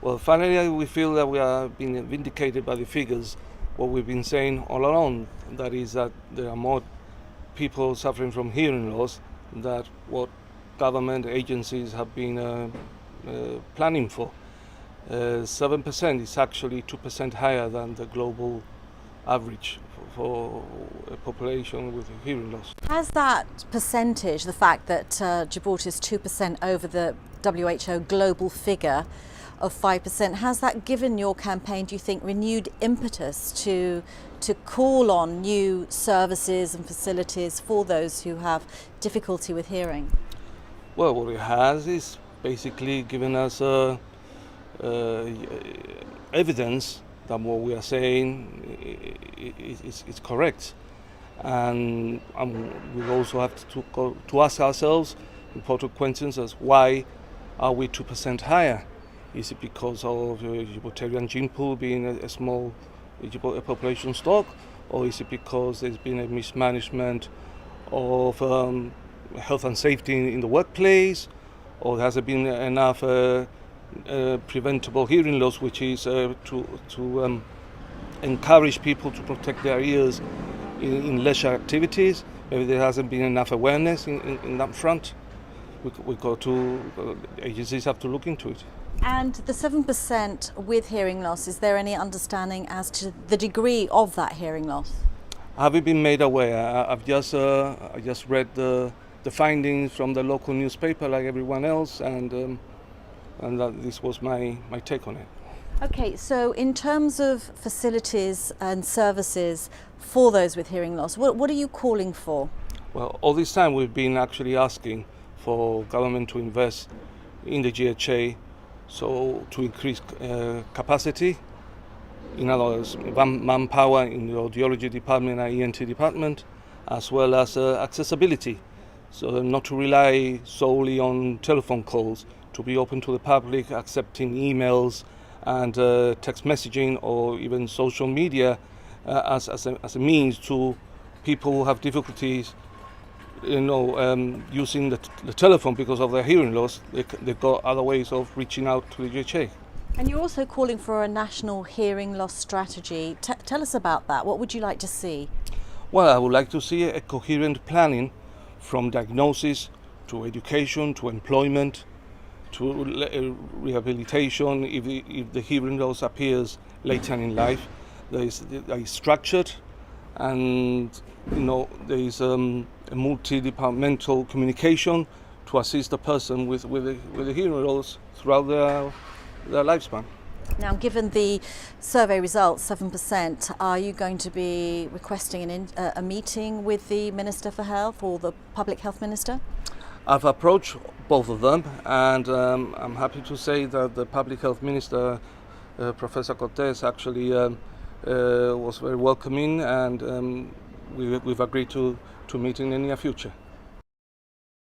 Well, finally, we feel that we are being vindicated by the figures, what we've been saying all along. That is that there are more people suffering from hearing loss than what government agencies have been planning for. 7% is actually 2% higher than the global average for a population with hearing loss. Has that percentage, the fact that Gibraltar is 2% over the WHO global figure of 5%, has that given your campaign, do you think, renewed impetus to call on new services and facilities for those who have difficulty with hearing? Well, what it has is basically given us evidence that what we are saying is correct, and we also have to ask ourselves important questions as why are we 2% higher? Is it because of Gibraltarian gene pool being a small population stock, or is it because there's been a mismanagement of health and safety in the workplace, or has there been enough preventable hearing loss, which is to encourage people to protect their ears in leisure activities? Maybe there hasn't been enough awareness in that front. Agencies have to look into it. And the 7% with hearing loss, is there any understanding as to the degree of that hearing loss? Have you been made aware? I just read the findings from the local newspaper like everyone else, and this was my take on it. Okay, so in terms of facilities and services for those with hearing loss, what are you calling for? Well, all this time we've been actually asking for government to invest in the GHA, so to increase capacity, in other words, manpower in the audiology department and ENT department, as well as accessibility, so not to rely solely on telephone calls, to be open to the public, accepting emails and text messaging or even social media as a means to people who have difficulties using the telephone because of their hearing loss. They've got other ways of reaching out to the GHA. And you're also calling for a national hearing loss strategy. Tell us about that. What would you like to see? Well, I would like to see a coherent planning from diagnosis to education to employment to rehabilitation. If the hearing loss appears later in life, there is structured, and there is a multi-departmental communication to assist the person with the hearing loss throughout their lifespan. Now, given the survey results, 7%, are you going to be requesting a meeting with the Minister for Health or the Public Health Minister? I've approached both of them, and I'm happy to say that the Public Health Minister, Professor Cortés, actually was very welcoming, and we've agreed to meet in the near future.